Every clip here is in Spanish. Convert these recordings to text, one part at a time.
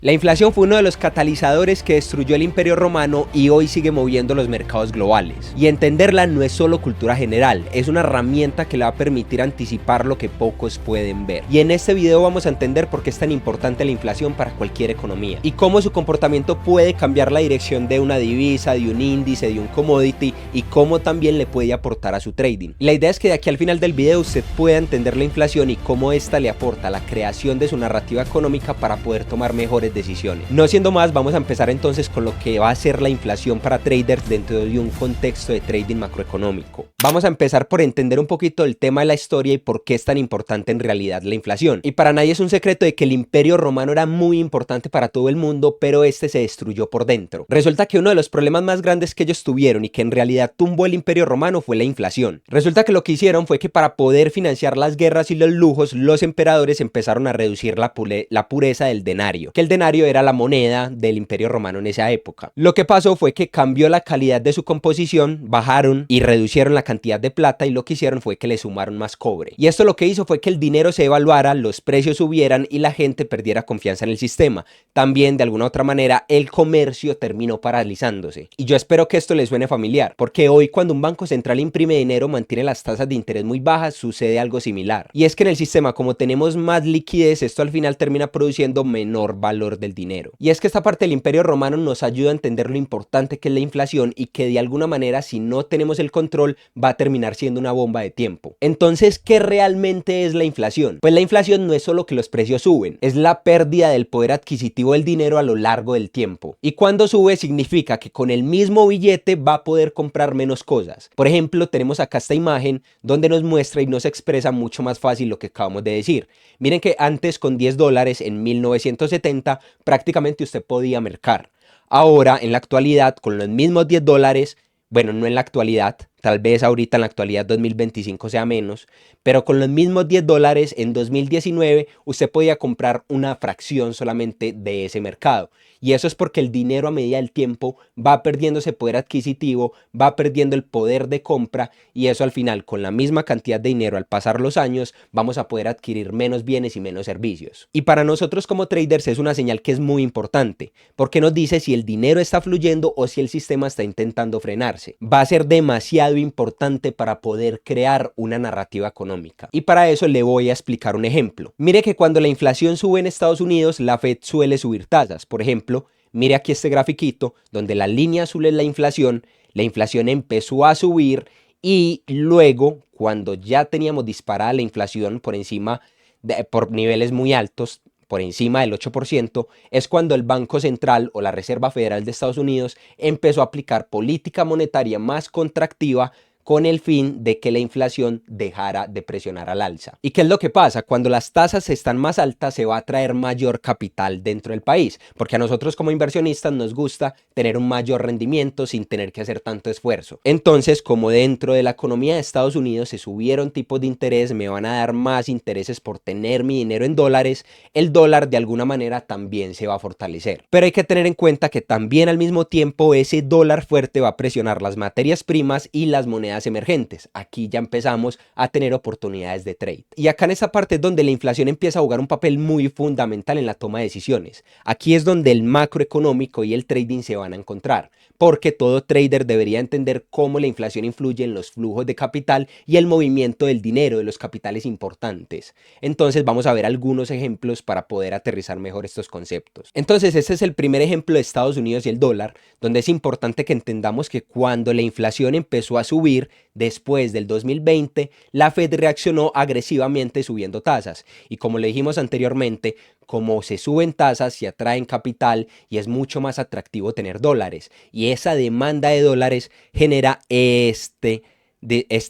La inflación fue uno de los catalizadores que destruyó el Imperio Romano y hoy sigue moviendo los mercados globales. Y entenderla no es solo cultura general, es una herramienta que le va a permitir anticipar lo que pocos pueden ver. Y en este video vamos a entender por qué es tan importante la inflación para cualquier economía y cómo su comportamiento puede cambiar la dirección de una divisa, de un índice, de un commodity y cómo también le puede aportar a su trading. La idea es que de aquí al final del video usted pueda entender la inflación y cómo esta le aporta a la creación de su narrativa económica para poder tomar mejores decisiones. No siendo más, vamos a empezar entonces con lo que va a ser la inflación para traders dentro de un contexto de trading macroeconómico. Vamos a empezar por entender un poquito el tema de la historia y por qué es tan importante en realidad la inflación. Y para nadie es un secreto de que el Imperio Romano era muy importante para todo el mundo, pero este se destruyó por dentro. Resulta que uno de los problemas más grandes que ellos tuvieron y que en realidad tumbó el Imperio Romano fue la inflación. Resulta que lo que hicieron fue que para poder financiar las guerras y los lujos, los emperadores empezaron a reducir la pureza del denario, que el denario era la moneda del Imperio Romano en esa época. Lo que pasó fue que cambió la calidad de su composición, bajaron y reducieron la cantidad de plata y lo que hicieron fue que le sumaron más cobre. Y esto lo que hizo fue que el dinero se evaluara, los precios subieran y la gente perdiera confianza en el sistema. También de alguna otra manera el comercio terminó paralizándose. Y yo espero que esto les suene familiar, porque hoy cuando un banco central imprime dinero, mantiene las tasas de interés muy bajas, sucede algo similar. Y es que en el sistema, como tenemos más liquidez, esto al final termina produciendo menor valor del dinero. Y es que esta parte del Imperio Romano nos ayuda a entender lo importante que es la inflación y que de alguna manera, si no tenemos el control, va a terminar siendo una bomba de tiempo. Entonces, ¿qué realmente es la inflación? Pues la inflación no es solo que los precios suben, es la pérdida del poder adquisitivo del dinero a lo largo del tiempo. Y cuando sube significa que con el mismo billete va a poder comprar menos cosas. Por ejemplo, tenemos acá esta imagen donde nos muestra y nos expresa mucho más fácil lo que acabamos de decir. Miren que antes con $10 en 1970 prácticamente usted podía mercar. Ahora en la actualidad con los mismos $10, bueno, no en la actualidad, tal vez ahorita en la actualidad 2025 sea menos, pero con los mismos $10 en 2019 usted podía comprar una fracción solamente de ese mercado. Y eso es porque el dinero a medida del tiempo va perdiendo ese poder adquisitivo, va perdiendo el poder de compra y eso al final con la misma cantidad de dinero al pasar los años vamos a poder adquirir menos bienes y menos servicios. Y para nosotros como traders es una señal que es muy importante porque nos dice si el dinero está fluyendo o si el sistema está intentando frenarse. Va a ser demasiado importante para poder crear una narrativa económica. Y para eso le voy a explicar un ejemplo. Mire que cuando la inflación sube en Estados Unidos, la Fed suele subir tasas. Por ejemplo, mire aquí este grafiquito donde la línea azul es la inflación empezó a subir y luego cuando ya teníamos disparada la inflación por niveles muy altos, por encima del 8%, es cuando el Banco Central o la Reserva Federal de Estados Unidos empezó a aplicar política monetaria más contractiva con el fin de que la inflación dejara de presionar al alza. ¿Y qué es lo que pasa? Cuando las tasas están más altas se va a traer mayor capital dentro del país, porque a nosotros como inversionistas nos gusta tener un mayor rendimiento sin tener que hacer tanto esfuerzo. Entonces, como dentro de la economía de Estados Unidos se subieron tipos de interés, me van a dar más intereses por tener mi dinero en dólares, el dólar de alguna manera también se va a fortalecer. Pero hay que tener en cuenta que también al mismo tiempo ese dólar fuerte va a presionar las materias primas y las monedas emergentes. Aquí ya empezamos a tener oportunidades de trade. Y acá en esta parte es donde la inflación empieza a jugar un papel muy fundamental en la toma de decisiones. Aquí es donde el macroeconómico y el trading se van a encontrar, porque todo trader debería entender cómo la inflación influye en los flujos de capital y el movimiento del dinero, de los capitales importantes. Entonces vamos a ver algunos ejemplos para poder aterrizar mejor estos conceptos. Entonces este es el primer ejemplo de Estados Unidos y el dólar, donde es importante que entendamos que cuando la inflación empezó a subir después del 2020, la Fed reaccionó agresivamente subiendo tasas. Y como le dijimos anteriormente, como se suben tasas, se atraen capital y es mucho más atractivo tener dólares. Y esa demanda de dólares genera este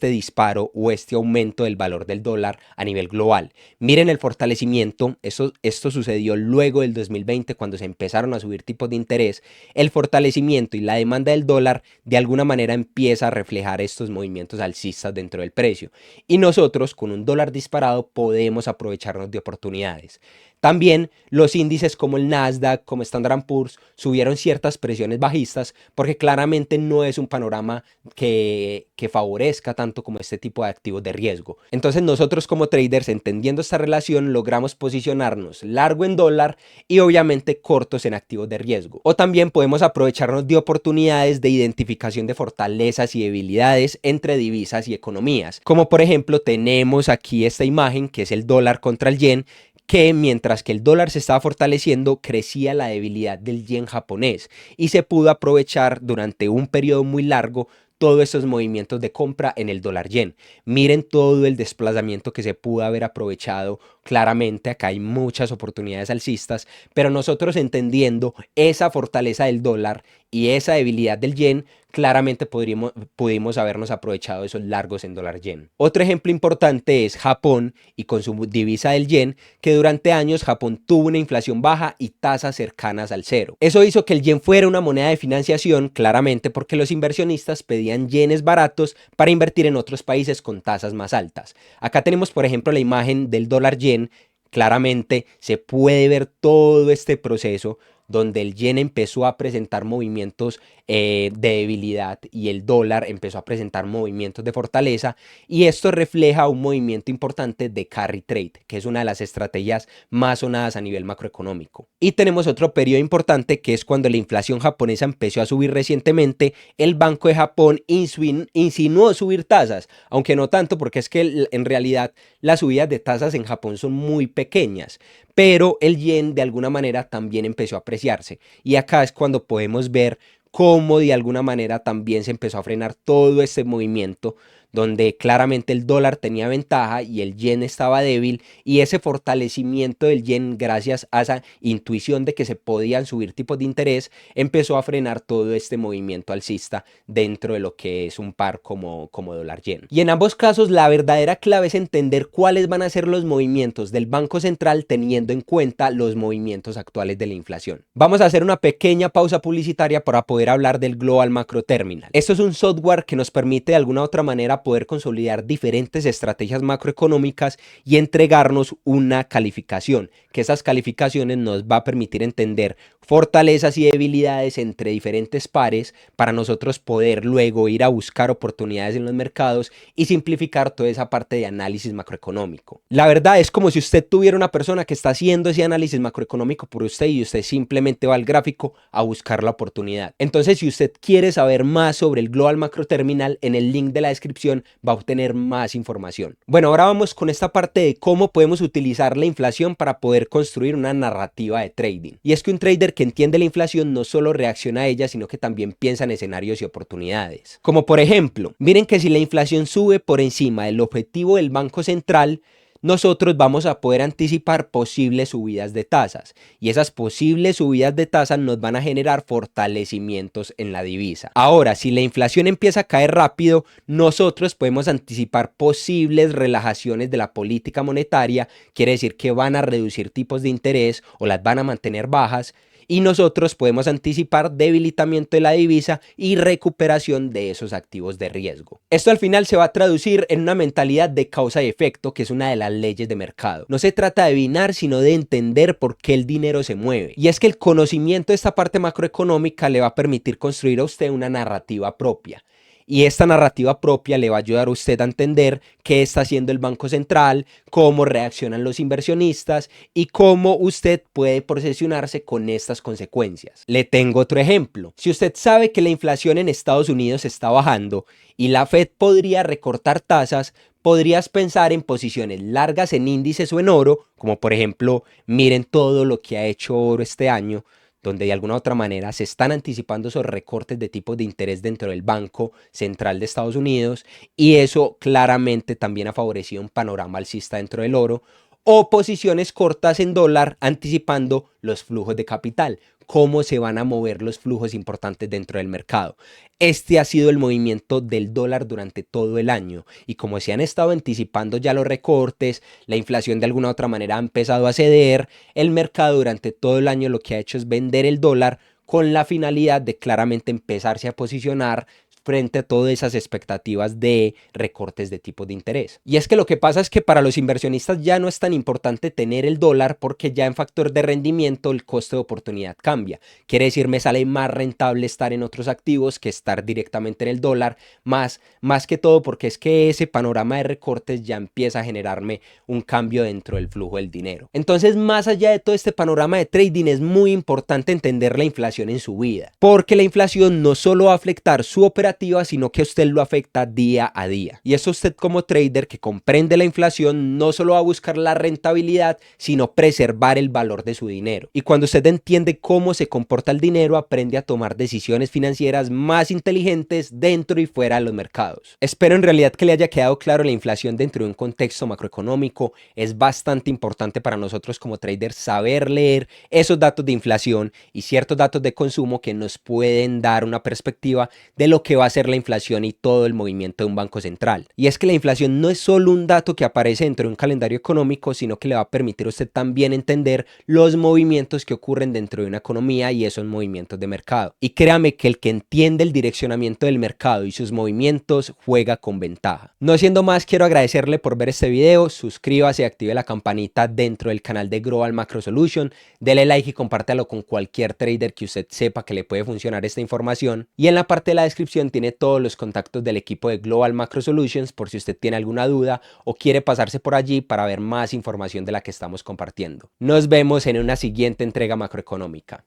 disparo o este aumento del valor del dólar a nivel global. Miren el fortalecimiento, esto sucedió luego del 2020 cuando se empezaron a subir tipos de interés. El fortalecimiento y la demanda del dólar de alguna manera empieza a reflejar estos movimientos alcistas dentro del precio y nosotros con un dólar disparado podemos aprovecharnos de oportunidades. También los índices como el Nasdaq, como Standard Poor's, subieron ciertas presiones bajistas porque claramente no es un panorama que favorezca tanto como este tipo de activos de riesgo. Entonces nosotros como traders, entendiendo esta relación, logramos posicionarnos largo en dólar y obviamente cortos en activos de riesgo. O también podemos aprovecharnos de oportunidades de identificación de fortalezas y debilidades entre divisas y economías. Como por ejemplo tenemos aquí esta imagen que es el dólar contra el yen, que mientras que el dólar se estaba fortaleciendo, crecía la debilidad del yen japonés y se pudo aprovechar durante un periodo muy largo todos estos movimientos de compra en el dólar yen. Miren todo el desplazamiento que se pudo haber aprovechado. Claramente acá hay muchas oportunidades alcistas, pero nosotros entendiendo esa fortaleza del dólar y esa debilidad del yen, claramente pudimos habernos aprovechado esos largos en dólar yen. Otro ejemplo importante es Japón y con su divisa del yen, que durante años Japón tuvo una inflación baja y tasas cercanas al cero. Eso hizo que el yen fuera una moneda de financiación, claramente porque los inversionistas pedían yenes baratos para invertir en otros países con tasas más altas. Acá tenemos por ejemplo la imagen del dólar yen. Claramente se puede ver todo este proceso donde el yen empezó a presentar movimientos de debilidad y el dólar empezó a presentar movimientos de fortaleza, y esto refleja un movimiento importante de carry trade, que es una de las estrategias más sonadas a nivel macroeconómico. Y tenemos otro periodo importante que es cuando la inflación japonesa empezó a subir recientemente. El Banco de Japón insinuó subir tasas, aunque no tanto porque es que en realidad las subidas de tasas en Japón son muy pequeñas, pero el yen de alguna manera también empezó a apreciarse, y acá es cuando podemos ver cómo de alguna manera también se empezó a frenar todo este movimiento donde claramente el dólar tenía ventaja y el yen estaba débil, y ese fortalecimiento del yen gracias a esa intuición de que se podían subir tipos de interés empezó a frenar todo este movimiento alcista dentro de lo que es un par como dólar yen. Y en ambos casos la verdadera clave es entender cuáles van a ser los movimientos del Banco Central teniendo en cuenta los movimientos actuales de la inflación. Vamos a hacer una pequeña pausa publicitaria para poder hablar del Global Macro Terminal. Esto es un software que nos permite de alguna u otra manera poder consolidar diferentes estrategias macroeconómicas y entregarnos una calificación, que esas calificaciones nos va a permitir entender fortalezas y debilidades entre diferentes pares para nosotros poder luego ir a buscar oportunidades en los mercados y simplificar toda esa parte de análisis macroeconómico. La verdad es como si usted tuviera una persona que está haciendo ese análisis macroeconómico por usted y usted simplemente va al gráfico a buscar la oportunidad. Entonces, si usted quiere saber más sobre el Global Macro Terminal, en el link de la descripción va a obtener más información. Bueno, ahora vamos con esta parte de cómo podemos utilizar la inflación para poder construir una narrativa de trading. Y es que un trader que entiende la inflación no solo reacciona a ella, sino que también piensa en escenarios y oportunidades. Como por ejemplo, miren que si la inflación sube por encima del objetivo del Banco Central, nosotros vamos a poder anticipar posibles subidas de tasas, y esas posibles subidas de tasas nos van a generar fortalecimientos en la divisa. Ahora, si la inflación empieza a caer rápido, nosotros podemos anticipar posibles relajaciones de la política monetaria, quiere decir que van a reducir tipos de interés o las van a mantener bajas, y nosotros podemos anticipar debilitamiento de la divisa y recuperación de esos activos de riesgo. Esto al final se va a traducir en una mentalidad de causa y efecto, que es una de las leyes de mercado. No se trata de adivinar, sino de entender por qué el dinero se mueve. Y es que el conocimiento de esta parte macroeconómica le va a permitir construir a usted una narrativa propia. Y esta narrativa propia le va a ayudar a usted a entender qué está haciendo el Banco Central, cómo reaccionan los inversionistas y cómo usted puede posicionarse con estas consecuencias. Le tengo otro ejemplo. Si usted sabe que la inflación en Estados Unidos está bajando y la Fed podría recortar tasas, podrías pensar en posiciones largas en índices o en oro, como por ejemplo, miren todo lo que ha hecho oro este año, donde de alguna u otra manera se están anticipando esos recortes de tipos de interés dentro del Banco Central de Estados Unidos, y eso claramente también ha favorecido un panorama alcista dentro del oro, o posiciones cortas en dólar anticipando los flujos de capital, cómo se van a mover los flujos importantes dentro del mercado. Este ha sido el movimiento del dólar durante todo el año, y como se han estado anticipando ya los recortes, la inflación de alguna u otra manera ha empezado a ceder, el mercado durante todo el año lo que ha hecho es vender el dólar con la finalidad de claramente empezarse a posicionar frente a todas esas expectativas de recortes de tipos de interés. Y es que lo que pasa es que para los inversionistas ya no es tan importante tener el dólar porque ya en factor de rendimiento el costo de oportunidad cambia. Quiere decir, me sale más rentable estar en otros activos que estar directamente en el dólar, más que todo porque es que ese panorama de recortes ya empieza a generarme un cambio dentro del flujo del dinero. Entonces, más allá de todo este panorama de trading, es muy importante entender la inflación en su vida, porque la inflación no solo va a afectar su operativa, sino que a usted lo afecta día a día. Y eso usted como trader que comprende la inflación no solo va a buscar la rentabilidad, sino preservar el valor de su dinero. Y cuando usted entiende cómo se comporta el dinero, aprende a tomar decisiones financieras más inteligentes dentro y fuera de los mercados. Espero en realidad que le haya quedado claro la inflación dentro de un contexto macroeconómico. Es bastante importante para nosotros como traders saber leer esos datos de inflación y ciertos datos de consumo que nos pueden dar una perspectiva de lo que va a ser la inflación y todo el movimiento de un banco central. Y es que la inflación no es solo un dato que aparece dentro de un calendario económico, sino que le va a permitir a usted también entender los movimientos que ocurren dentro de una economía y esos movimientos de mercado. Y créame que el que entiende el direccionamiento del mercado y sus movimientos juega con ventaja. No siendo más, quiero agradecerle por ver este video. Suscríbase y active la campanita dentro del canal de Global Macro Solution. Dele like y compártalo con cualquier trader que usted sepa que le puede funcionar esta información. Y en la parte de la descripción tiene todos los contactos del equipo de Global Macro Solutions por si usted tiene alguna duda o quiere pasarse por allí para ver más información de la que estamos compartiendo. Nos vemos en una siguiente entrega macroeconómica.